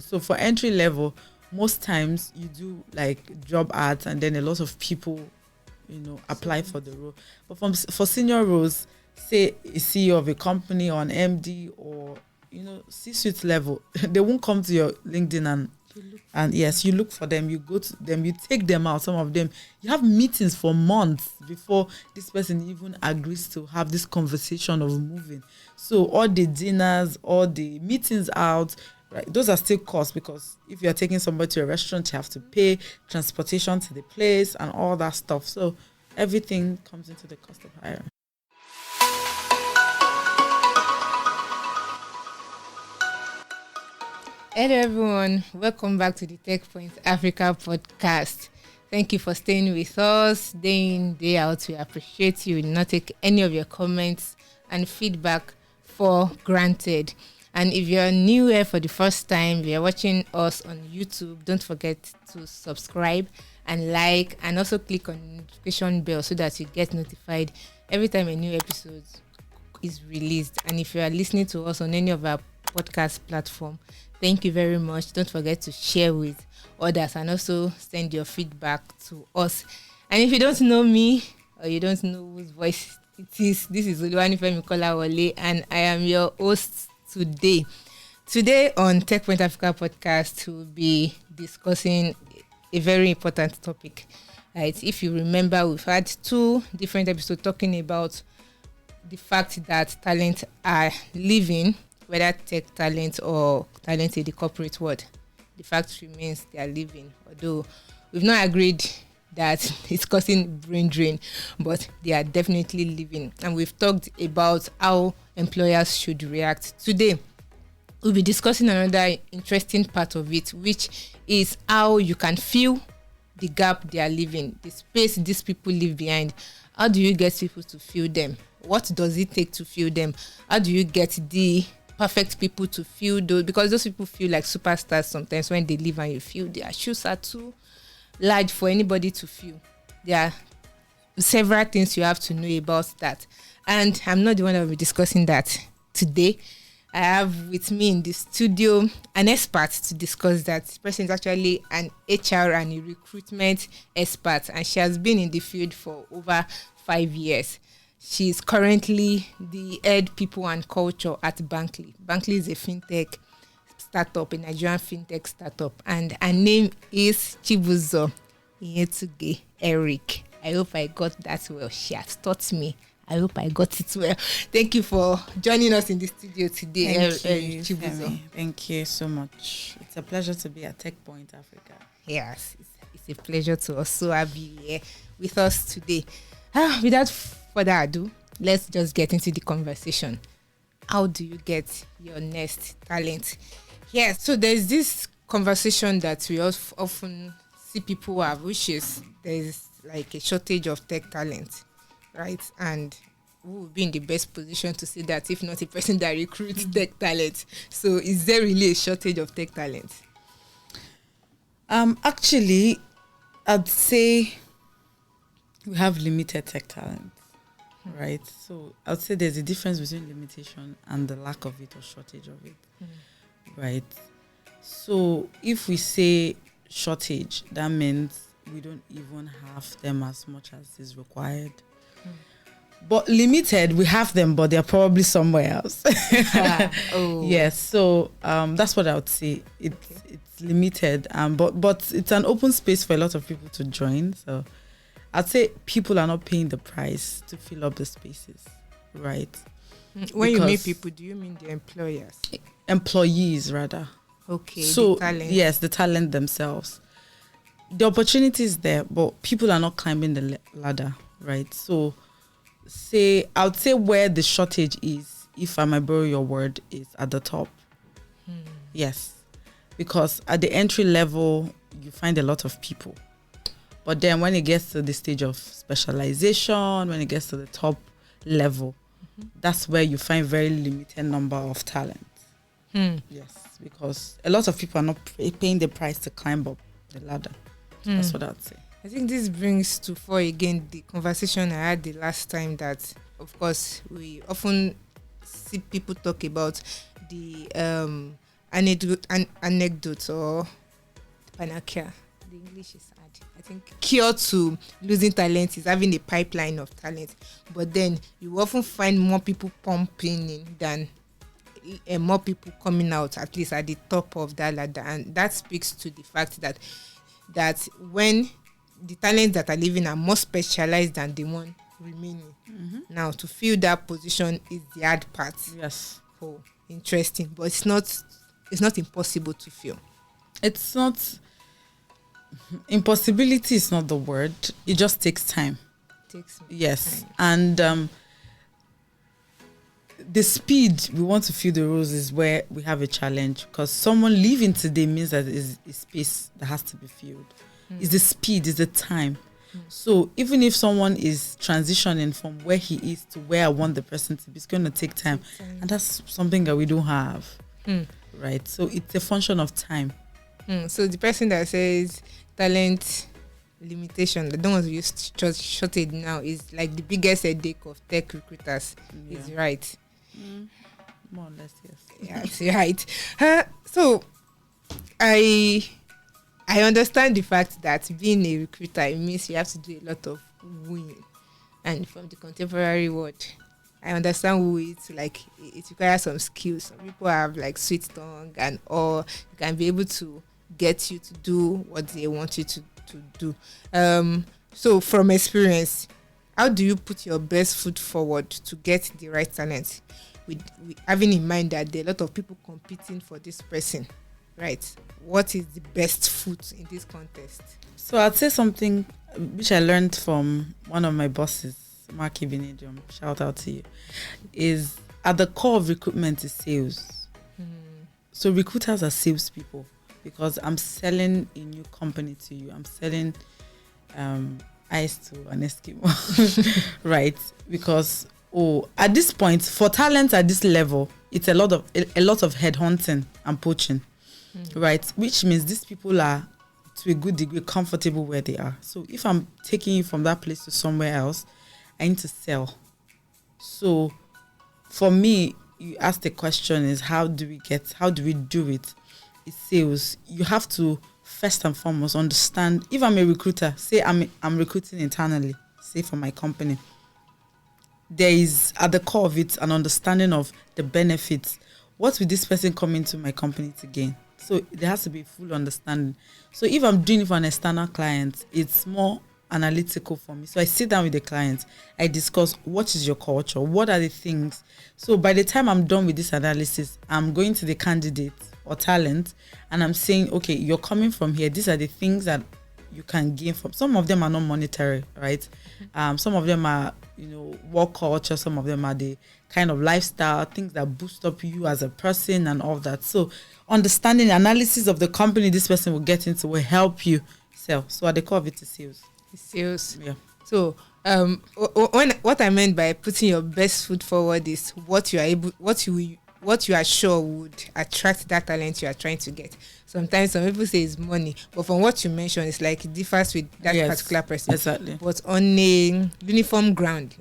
So for entry level, most times you do like job ads, and then a lot of people, apply for the role. But for senior roles, say a CEO of a company or an MD or C-suite level, they won't come to your LinkedIn and yes, you look for them, you go to them, you take them out. Some of them, you have meetings for months before this person even agrees to have this conversation of moving. So all the dinners, all the meetings out, right, those are still costs, because if you're taking somebody to a restaurant, you have to pay transportation to the place and all that stuff. So everything comes into the cost of hiring. Hello everyone, welcome back to the Tech Point Africa podcast. Thank you for staying with us day in, day out. We appreciate you. We will not take any of your comments and feedback for granted. And if you're new here for the first time, you're watching us on YouTube, don't forget to subscribe and like, and also click on the notification bell so that you get notified every time a new episode is released. And if you are listening to us on any of our podcast platform, thank you very much. Don't forget to share with others and also send your feedback to us. And if you don't know me or you don't know whose voice it is, this is Oluwanifemi Kolawole and I am your host today. Today on Tech Point Africa podcast, we'll be discussing a very important topic. Right? If you remember, we've had 2 different episodes talking about the fact that talent are leaving, whether tech talent or talent in the corporate world. The fact remains they are leaving, although we've not agreed that it's causing brain drain, but they are definitely leaving. And we've talked about how employers should react. Today, we'll be discussing another interesting part of it, which is how you can fill the gap they are leaving, the space these people leave behind. How do you get people to fill them? What does it take to fill them? How do you get the perfect people to fill those? Because those people feel like superstars sometimes when they leave and you feel their shoes are too large for anybody to fill. There are several things you have to know about that. And I'm not the one that will be discussing that today. I have with me in the studio an expert to discuss that. This person is actually an HR and a recruitment expert, and she has been in the field for over 5 years. She's currently the head people and culture at Bankly. Bankly is a fintech startup, a Nigerian fintech startup, and her name is Chibuzo Ihentuge-Eric. I hope I got that well. She has taught me. I hope I got it well. Thank you for joining us in the studio today, Chibuzo. Thank you so much. It's a pleasure to be at Tech Point Africa. Yes, it's a pleasure to also have you here with us today. Without further ado, let's just get into the conversation. How do you get your next talent? Yes, so there's this conversation that we often see people have, which is there's like a shortage of tech talent, right? And who will be in the best position to say that if not a person that recruits tech talent? So is there really a shortage of tech talent? Actually, I'd say we have limited tech talent, right? So I'd say there's a difference between limitation and the lack of it or shortage of it, right? So if we say shortage, that means we don't even have them as much as is required. But limited, we have them, but they're probably somewhere else. Yes, so that's what I would say. It's limited, but it's an open space for a lot of people to join. So I'd say people are not paying the price to fill up the spaces, right? When you mean people, do you mean the employers? Employees, rather. Okay, so the talent. Yes, the talent themselves. The opportunity is there, but people are not climbing the ladder, right? So I would say where the shortage is, if I might borrow your word, is at the top. Yes, because at the entry level, you find a lot of people. But then when it gets to the stage of specialization, when it gets to the top level, that's where you find very limited number of talent. Yes, because a lot of people are not paying the price to climb up the ladder. That's what I'd say. I think this brings to fore again the conversation I had the last time that, of course, we often see people talk about the anecdote or panacea. The English is hard. I think cure to losing talent is having a pipeline of talent, but then you often find more people pumping in than more people coming out, at least at the top of that ladder. And that speaks to the fact that when the talents that are leaving are more specialized than the one remaining. Now, to fill that position is the hard part. Yes. Oh, interesting. But it's not impossible to fill. It's not impossibility is not the word. It just takes time. Yes. Time. And the speed we want to fill the roles is where we have a challenge, because someone leaving today means that is a space that has to be filled. It's the speed, it's the time. So even if someone is transitioning from where he is to where I want the person to be, it's going to take time. And that's something that we don't have. Right? So it's a function of time. So the person that says talent limitation, the one who use shortage now, is like the biggest headache of tech recruiters. Yeah. Is right. More or less, yes. Yeah, it's right. So I understand the fact that being a recruiter, it means you have to do a lot of wooing. And from the contemporary world, I understand wooing, like it requires some skills. Some people have like sweet tongue and or you can be able to get you to do what they want you to do. So from experience, how do you put your best foot forward to get the right talent? With having in mind that there are a lot of people competing for this person, right? What is the best foot in this contest? So I'd say something which I learned from one of my bosses, Mark Ibinedium, shout out to you, is at the core of recruitment is sales. So recruiters are salespeople, because I'm selling a new company to you. I'm selling ice to an Eskimo, right? Because at this point, for talent at this level, it's a lot of headhunting and poaching, right? Which means these people are, to a good degree, comfortable where they are. So if I'm taking you from that place to somewhere else, I need to sell. So for me, you asked the question is how do we do it? It's sales. You have to first and foremost understand. If I'm a recruiter, say I'm recruiting internally, say for my company, there is at the core of it an understanding of the benefits. What will this person come into my company to gain? So there has to be full understanding. So if I'm doing it for an external client, it's more analytical for me. So I sit down with the client, I discuss what is your culture, what are the things. So by the time I'm done with this analysis, I'm going to the candidate or talent and I'm saying, okay, you're coming from here. These are the things that you can gain from. Some of them are not monetary, right? Some of them are, work culture. Some of them are the kind of lifestyle, things that boost up you as a person and all that. So understanding analysis of the company this person will get into will help you sell. So at the core of it is sales. Sales. Yeah. So what I meant by putting your best foot forward is what you are sure would attract that talent you are trying to get. Sometimes some people say it's money, but from what you mentioned, it's like it differs with that particular person. Exactly. But on a uniform ground,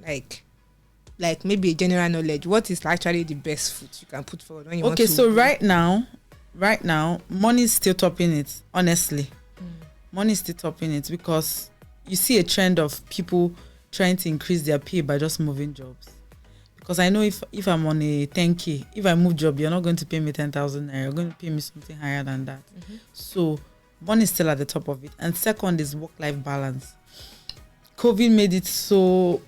like maybe a general knowledge, what is actually the best foot you can put forward when you want to? Okay, so right now, money is still topping it, honestly. Money is still topping it because you see a trend of people trying to increase their pay by just moving jobs. Because I know if I'm on a 10K, if I move job, you're not going to pay me 10,000 naira. You're going to pay me something higher than that. So one is still at the top of it. And second is work-life balance. COVID made it so,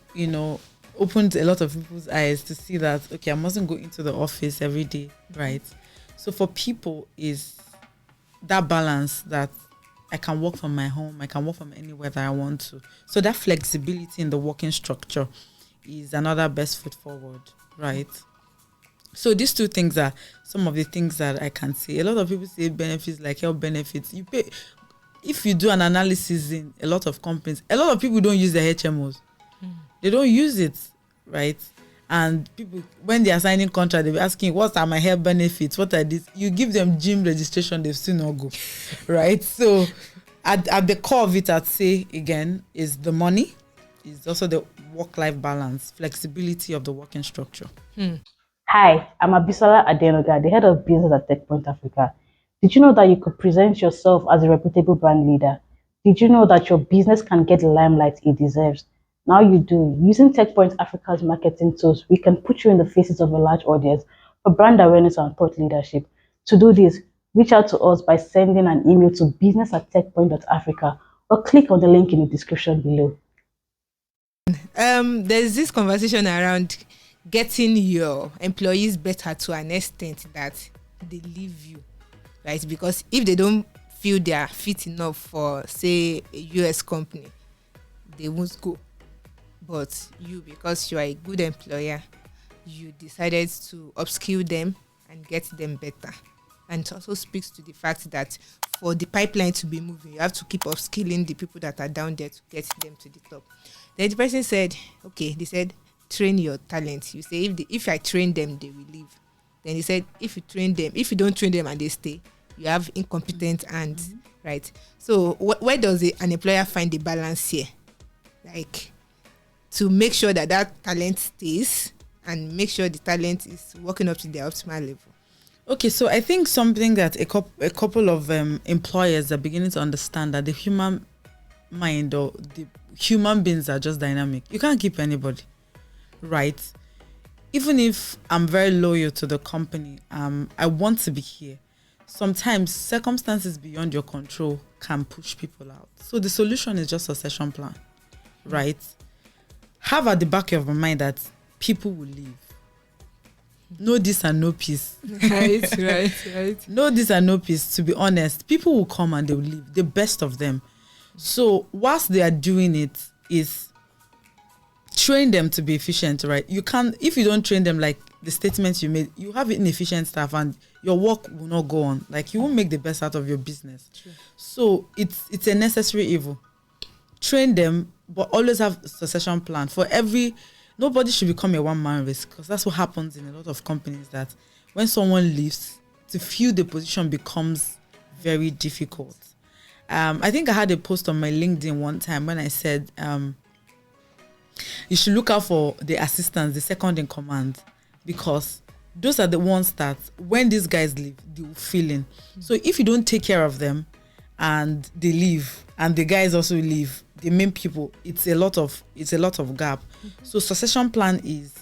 opened a lot of people's eyes to see that, okay, I mustn't go into the office every day, right? So for people is that balance that I can work from my home, I can work from anywhere that I want to. So that flexibility in the working structure is another best foot forward, right? So these two things are some of the things that I can say. A lot of people say benefits like health benefits. You pay if you do an analysis in a lot of companies. A lot of people don't use their HMOs. They don't use it, right? And people, when they are signing contract, they'll be asking, what are my health benefits? What are these? You give them gym registration, they'll still not go, right? So at the core of it, I'd say, again, is the money. Is also the work-life balance, flexibility of the working structure. Hi, I'm Abisola Adenoga, the head of business at TechPoint Africa. Did you know that you could present yourself as a reputable brand leader? Did you know that your business can get the limelight it deserves? Now you do. Using TechPoint Africa's marketing tools, we can put you in the faces of a large audience for brand awareness and thought leadership. To do this, reach out to us by sending an email to business@techpoint.africa or click on the link in the description below. There's this conversation around getting your employees better to an extent that they leave you, right? Because if they don't feel they are fit enough for, say, a US company, they won't go. But you, because you are a good employer, you decided to upskill them and get them better. And it also speaks to the fact that for the pipeline to be moving, you have to keep upskilling the people that are down there to get them to the top. Then the person said, okay, they said, train your talent. You say, if I train them, they will leave. Then he said, if you don't train them and they stay, you have incompetent hands, right? So where does an employer find the balance here? Like, to make sure that talent stays and make sure the talent is working up to their optimal level. Okay, so I think something that a couple of employers are beginning to understand, that the human mind or the human beings are just dynamic. You can't keep anybody, right? Even if I'm very loyal to the company, I want to be here. Sometimes circumstances beyond your control can push people out. So the solution is just a succession plan, right? Have at the back of your mind that people will leave. No this and no peace. Right. No this and no peace, to be honest. People will come and they will leave, the best of them. So whilst they are doing it, is train them to be efficient, right? You can't, if you don't train them, like the statements you made, you have inefficient staff and your work will not go on. Like, you won't make the best out of your business. True. So it's a necessary evil. Train them, but always have a succession plan. Nobody should become a one-man race, because that's what happens in a lot of companies, that when someone leaves, to fill the position becomes very difficult. I think I had a post on my LinkedIn one time when I said, you should look out for the assistants, the second in command, because those are the ones that when these guys leave, they will fill in. So if you don't take care of them and they leave and the guys also leave, the main people, it's a lot of gap. So succession plan is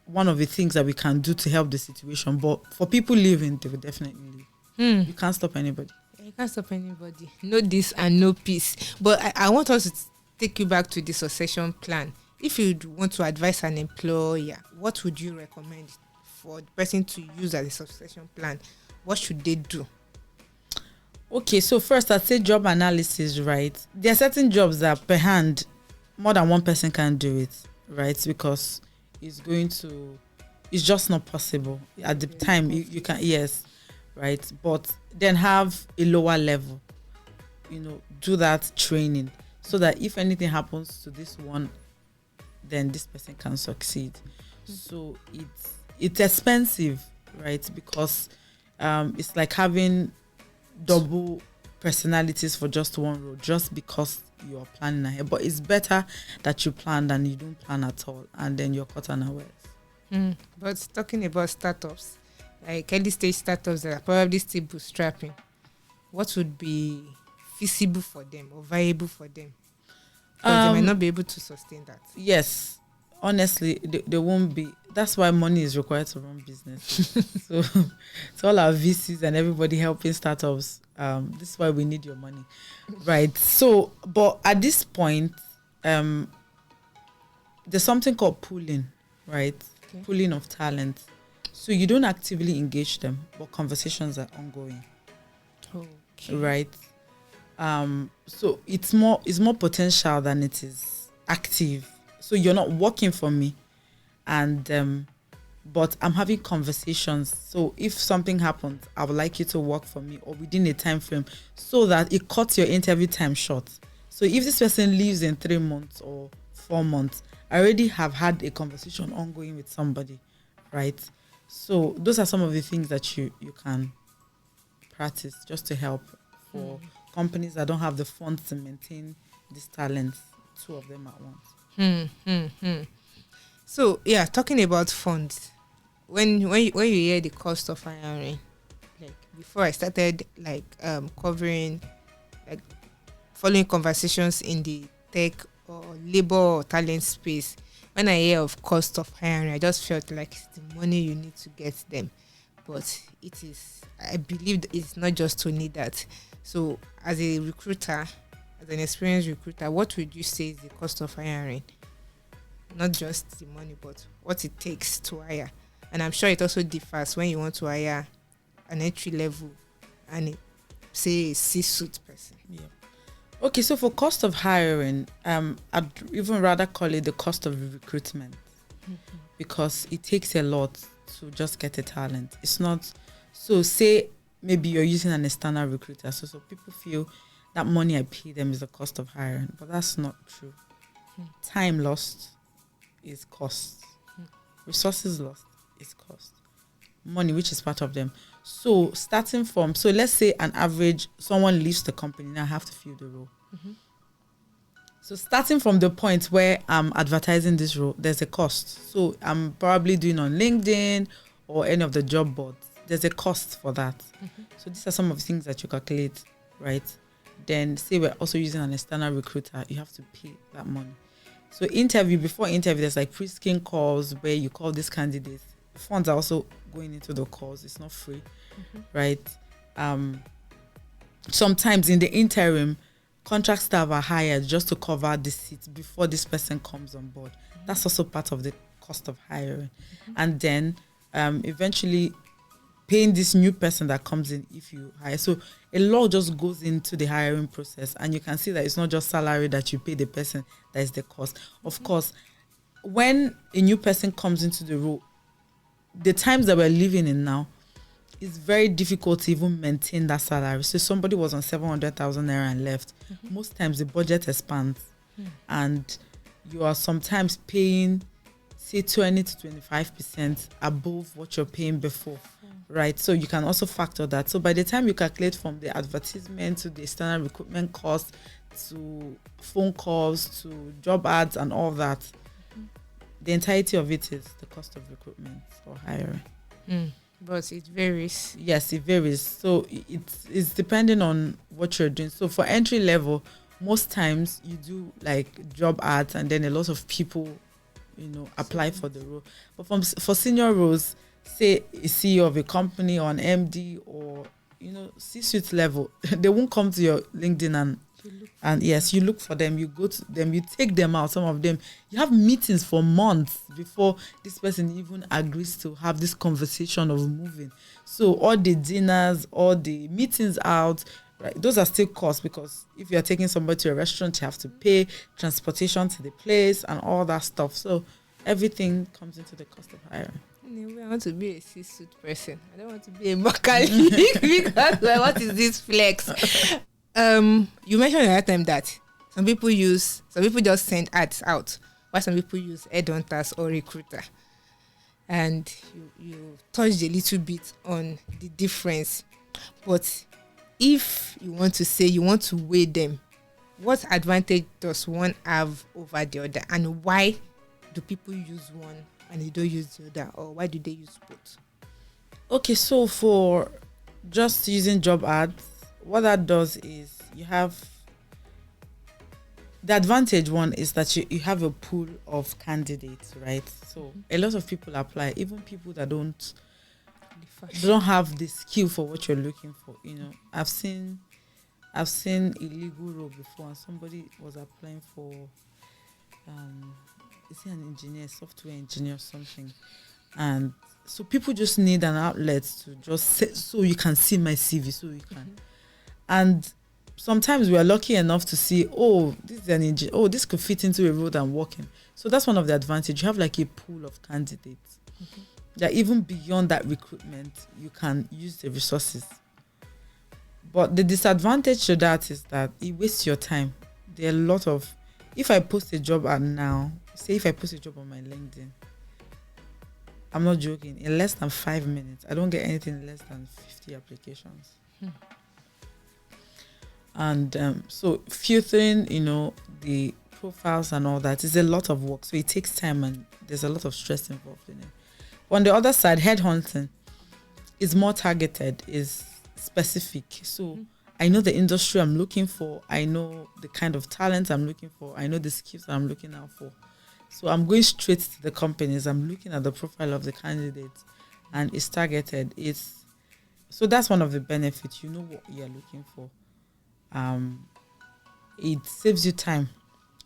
one of the things that we can do to help the situation. But for people leaving, they will definitely leave. You can't stop anybody. You can't stop anybody. No this and no peace. But I want us to take you back to the succession plan. If you want to advise an employer, what would you recommend for the person to use as a succession plan? What should they do? Okay, so first I'd say job analysis, right? There are certain jobs that per hand, more than one person can do it, right? Because it's just not possible. At the time, you can, yes, right? But then have a lower level, do that training, so that if anything happens to this one, then this person can succeed. So it's expensive, right? Because it's like having double personalities for just one role, just because you're planning ahead. But it's better that you plan than you don't plan at all, and then you're caught unawares. But talking about startups, like early stage startups that are probably still bootstrapping, what would be feasible for them or viable for them? Because they might not be able to sustain that. Yes, honestly, they won't be. That's why money is required to run business. So all our VCs and everybody helping startups, this is why we need your money, right? So, but at this point, there's something called pooling, right? Okay. Pooling of talent. So you don't actively engage them, but conversations are ongoing. Okay. Right? So it's more potential than it is active. So you're not working for me, and but I'm having conversations. So if something happens, I would like you to work for me, or within a time frame, so that it cuts your interview time short. So if this person leaves in 3 months or 4 months, I already have had a conversation ongoing with somebody, right? So those are some of the things that you can practice just to help for companies that don't have the funds to maintain these talents, 2 of them at once. So, yeah, talking about funds, when you hear the cost of hiring, like before I started like covering, like following conversations in the tech or labor or talent space, when I hear of cost of hiring, I just felt like it's the money you need to get them. But it is, I believe it's not just only that. So as a recruiter, as an experienced recruiter, what would you say is the cost of hiring? Not just the money, but what it takes to hire. And I'm sure it also differs when you want to hire an entry level and say a C-suite person. Yeah. Okay, so for cost of hiring, I'd even rather call it the cost of recruitment, because it takes a lot to just get a talent. It's not, so say maybe you're using an external recruiter, so people feel that money I pay them is the cost of hiring, but that's not true. Time lost is cost. Resources lost is cost. Money, which is part of them. So starting from, so let's say an average, someone leaves the company, now I have to fill the role. So starting from the point where I'm advertising this role, there's a cost. So I'm probably doing on LinkedIn or any of the job boards. There's a cost for that. So these are some of the things that you calculate, right? Then say we're also using an external recruiter, you have to pay that money. So before interview, there's like pre-screen calls where you call these candidates. The funds are also going into the calls. It's not free, right? Sometimes in the interim, contract staff are hired just to cover the seats before this person comes on board. That's also part of the cost of hiring. And then eventually paying this new person that comes in if you hire. So a lot just goes into the hiring process, and you can see that it's not just salary that you pay the person that is the cost. Of course, when a new person comes into the role, the times that we're living in now, it's very difficult to even maintain that salary. So somebody was on 700,000 naira and left. Most times the budget expands, and you are sometimes paying, say, 20 to 25% above what you're paying before, right? So you can also factor that. So by the time you calculate from the advertisement to the external recruitment cost to phone calls to job ads and all that, the entirety of it is the cost of recruitment or hiring. But it varies. Yes, it varies. So it's depending on what you're doing. So for entry level, most times you do like job ads, and then a lot of people, apply for the role. But for senior roles, say a CEO of a company or an MD or C-suite level, they won't come to your LinkedIn and yes, you look for them, you go to them, you take them out. Some of them, you have meetings for months before this person even agrees to have this conversation of moving. So all the dinners, all the meetings out, right, those are still costs, because if you're taking somebody to a restaurant, you have to pay transportation to the place and all that stuff. So everything comes into the cost of hiring. Anyway, I want to be a C-suite person. I don't want to be a mechanic because what is this flex? You mentioned at that time that some people just send ads out, while some people use headhunters or recruiter. And you touched a little bit on the difference. But if you want to say you want to weigh them, what advantage does one have over the other, and why do people use one and they don't use the other, or why do they use both? Okay, so for just using job ads, what that does is you have the advantage. One is that you have a pool of candidates, right? So a lot of people apply, even people that don't have the skill for what you're looking for. I've seen illegal role before, and somebody was applying for is he an engineer, software engineer or something, and so people just need an outlet to just say, so you can see my CV, so you can. And sometimes we are lucky enough to see, this is an engineer, this could fit into a role I'm working. So that's one of the advantages. You have like a pool of candidates. That even beyond that recruitment, you can use the resources. But the disadvantage to that is that it wastes your time. There are a lot of, if I post a job ad now, say if I post a job on my LinkedIn, I'm not joking, in less than 5 minutes, I don't get anything less than 50 applications. And so filtering, the profiles and all that is a lot of work. So it takes time, and there's a lot of stress involved in it. On the other side, headhunting is more targeted, is specific. So I know the industry I'm looking for. I know the kind of talent I'm looking for. I know the skills I'm looking out for. So I'm going straight to the companies. I'm looking at the profile of the candidates, and it's targeted. So that's one of the benefits. You know what you're looking for. It saves you time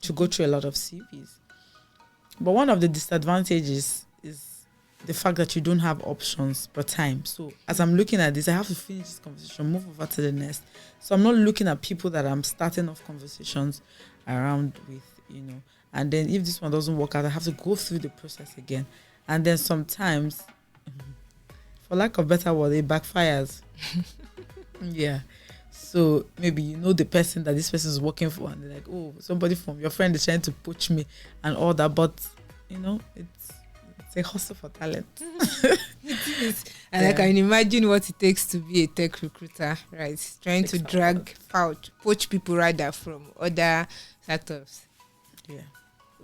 to go through a lot of CVs. But one of the disadvantages is the fact that you don't have options per time. So as I'm looking at this, I have to finish this conversation, move over to the next. So I'm not looking at people that I'm starting off conversations around with, And then if this one doesn't work out, I have to go through the process again. And then sometimes, for lack of better word, it backfires. Yeah. So maybe the person that this person is working for, and they're like, oh, somebody from your friend is trying to poach me and all that. But, it's a hustle for talent. It is. And I can imagine what it takes to be a tech recruiter, right? Trying to poach people rather from other startups. Yeah.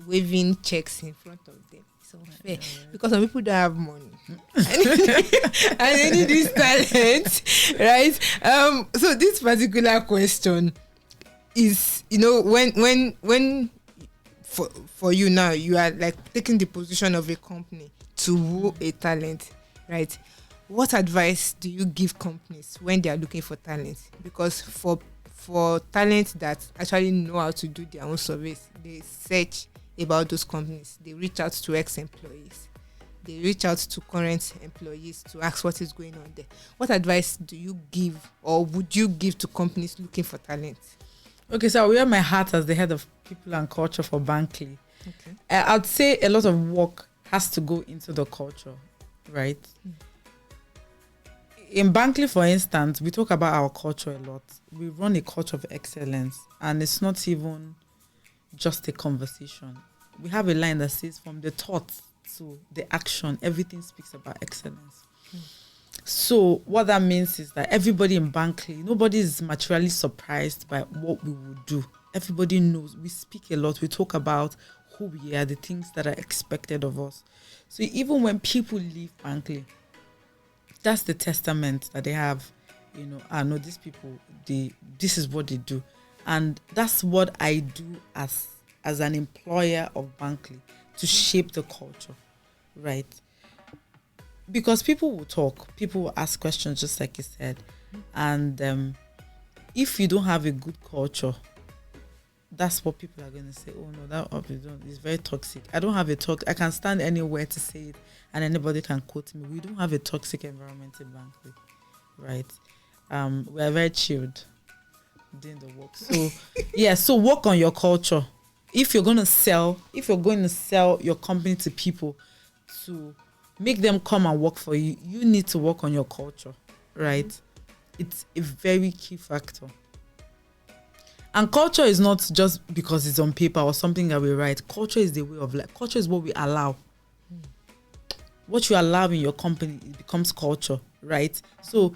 Waving checks in front of them. So fair. Because some people don't have money. And they need this talent, right? So this particular question is, when for you now, you are like taking the position of a company to woo a talent, right? What advice do you give companies when they are looking for talent? Because for talent that actually know how to do their own surveys, they search about those companies. They reach out to ex-employees. They reach out to current employees to ask what is going on there. What advice do you give, or would you give to companies looking for talent? Okay, so I wear my hat as the head of people and culture for Bankley. Okay. I'd say a lot of work has to go into the culture, right? In Bankley, for instance, we talk about our culture a lot. We run a culture of excellence, and it's not even just a conversation. We have a line that says from the thought to the action, everything speaks about excellence. So what that means is that everybody in Bankley, nobody is materially surprised by what we will do. Everybody knows. We speak a lot. We talk about who we are, the things that are expected of us. So even when people leave Bankley, that's the testament that they have. I know these people, this is what they do. And that's what I do as an employer of Bankley, to shape the culture, right? Because people will talk, people will ask questions, just like you said. And if you don't have a good culture, that's what people are going to say. Oh no, that is very toxic. I don't have I can stand anywhere to say it, and anybody can quote me. We don't have a toxic environment in Bankley, right? We are very chilled doing the work. So so work on your culture. If you're going to sell your company to people to make them come and work for you, you need to work on your culture, right? It's a very key factor. And culture is not just because it's on paper or something that we write. Culture is the way of life. Culture is what we allow. What you allow in your company, it becomes culture, right? So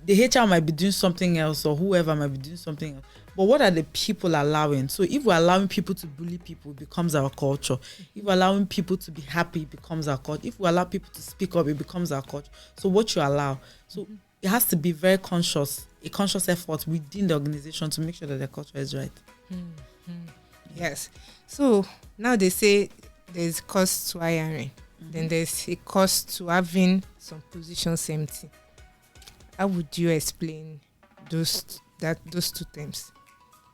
the HR might be doing something else, or whoever might be doing something else. But what are the people allowing? So if we're allowing people to bully people, it becomes our culture. If we're allowing people to be happy, it becomes our culture. If we allow people to speak up, it becomes our culture. So what you allow. So it has to be very conscious, a conscious effort within the organization to make sure that the culture is right. Yes. So now they say there's cost to hiring. Then there's a cost to having some positions empty. How would you explain those two terms?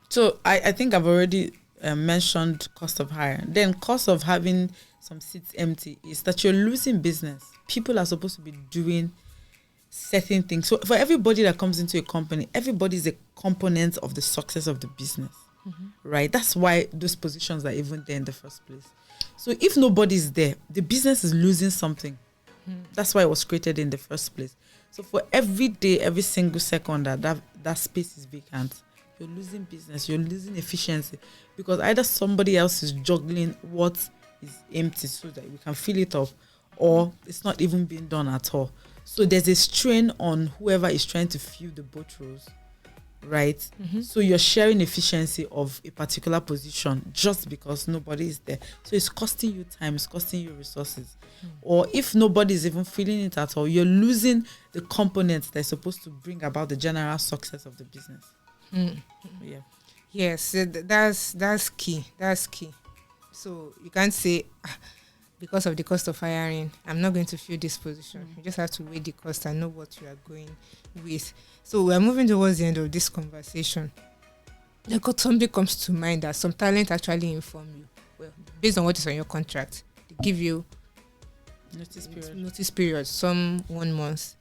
So I think I've already mentioned cost of hiring. Then cost of having some seats empty is that you're losing business. People are supposed to be doing certain things. So for everybody that comes into a company, everybody is a component of the success of the business, right? That's why those positions are even there in the first place. So if nobody's there, the business is losing something. That's why it was created in the first place. So for every day, every single second that space is vacant, you're losing business, you're losing efficiency, because either somebody else is juggling what is empty so that we can fill it up, or it's not even being done at all. So there's a strain on whoever is trying to fill the both roles. right? So you're sharing efficiency of a particular position just because nobody is there. So it's costing you time, it's costing you resources. Or if nobody is even feeling it at all, you're losing the components that are supposed to bring about the general success of the business. Yeah. Yes, that's key. That's key. So you can't say, because of the cost of hiring, I'm not going to fill this position. You just have to weigh the cost and know what you are going with. So we're moving towards the end of this conversation. Something comes to mind that some talent actually inform you. Well, based on what is on your contract, they give you notice period. Some 1 month,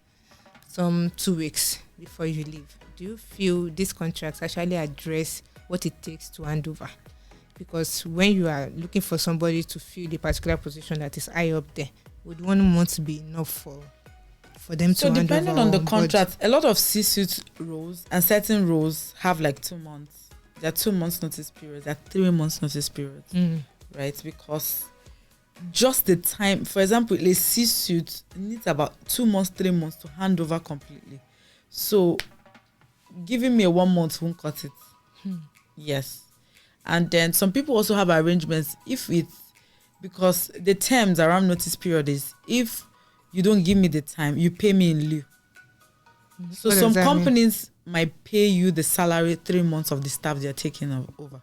some 2 weeks before you leave. Do you feel these contracts actually address what it takes to hand over? Because when you are looking for somebody to fill the particular position that is high up there, would 1 month be enough for them to hand over? So depending on the contract, a lot of C-suite roles and certain roles have like 2 months. There are 2 months notice periods, there are 3 months notice periods, right? Because just the time, for example, a C-suite needs about 2 months, 3 months to hand over completely. So giving me a 1 month won't cut it. Yes. And then some people also have arrangements because the terms around notice period is, if you don't give me the time, you pay me in lieu. So some companies might pay you the salary 3 months of the staff they're taking over.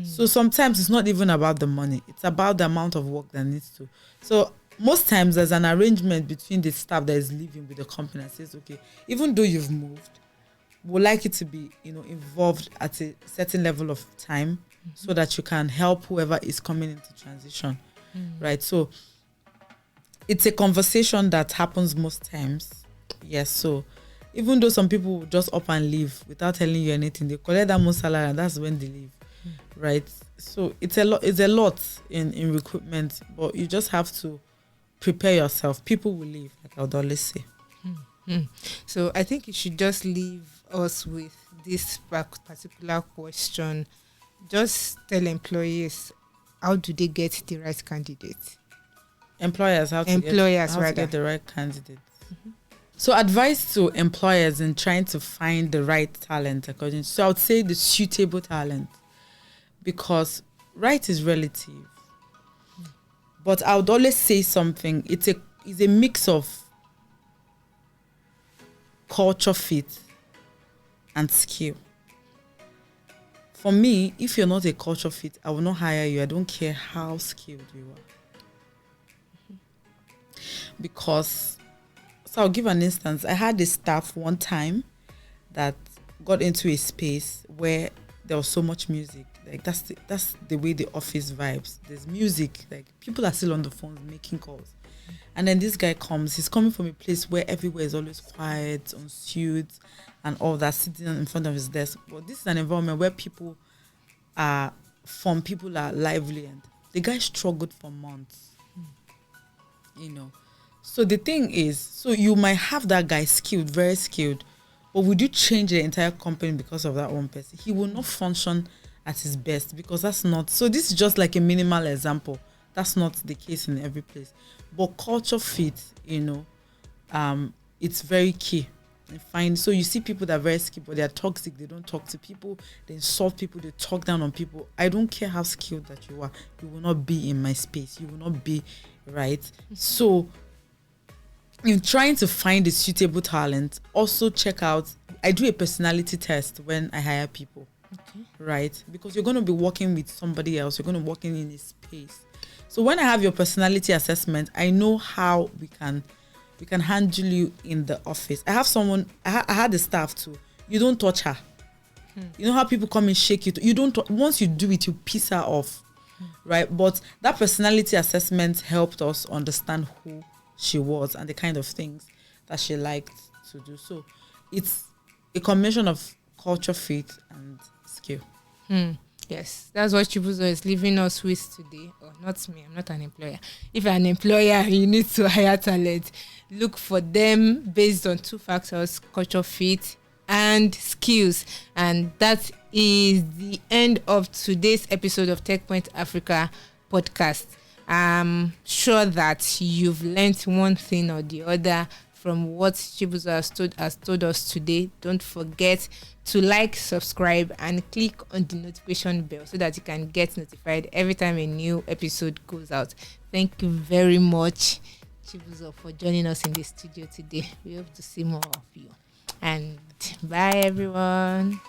So sometimes it's not even about the money. It's about the amount of work that needs to. So most times there's an arrangement between the staff that is living with the company that says, okay, even though you've moved, we'd like you to be, involved at a certain level of time so that you can help whoever is coming into transition, right? So it's a conversation that happens most times. Yes, so even though some people will just up and leave without telling you anything, they collect that most salary and that's when they leave, right? So it's a lot in recruitment, but you just have to prepare yourself. People will leave, like I would always say. So I think you should just leave us with this particular question. Just tell employees, how do they get the right candidate? Employers, how to get the right candidate. So advice to employers in trying to find the right talent, so I would say the suitable talent, because right is relative. But I would always say something. It's a mix of culture fit and skill. For me, if you're not a culture fit, I will not hire you. I don't care how skilled you are. Because, so I'll give an instance. I had a staff one time that got into a space where there was so much music. Like that's the way the office vibes. There's music, like people are still on the phones making calls. And then this guy comes, he's coming from a place where everywhere is always quiet, unsuited, and all that, sitting in front of his desk. But this is an environment where people are fun, people are lively, and the guy struggled for months. So the thing is, so you might have that guy skilled, very skilled, but would you change the entire company because of that one person? He will not function at his best, because that's not, so this is just like a minimal example. That's not the case in every place. But culture fit, it's very key. So you see people that are very skilled, but they are toxic. They don't talk to people. They insult people. They talk down on people. I don't care how skilled that you are. You will not be in my space. You will not be, right? So in trying to find a suitable talent, also check out, I do a personality test when I hire people, right? Because you're going to be working with somebody else. You're going to be working in a space. So when I have your personality assessment, I know how we can handle you in the office. I have someone, I had a staff too. You don't touch her. You know how people come and shake you? You don't, once you do it, you piss her off, right? But that personality assessment helped us understand who she was and the kind of things that she liked to do. So it's a combination of culture fit and skill. Yes, that's what Chibuzo is leaving us with today. Oh, not me, I'm not an employer. If you're an employer, you need to hire talent. Look for them based on 2 factors, culture fit and skills. And that is the end of today's episode of TechPoint Africa podcast. I'm sure that you've learned one thing or the other from what Chibuzo has told us today, don't forget to like, subscribe, and click on the notification bell so that you can get notified every time a new episode goes out. Thank you very much, Chibuzo, for joining us in the studio today. We hope to see more of you. And bye, everyone.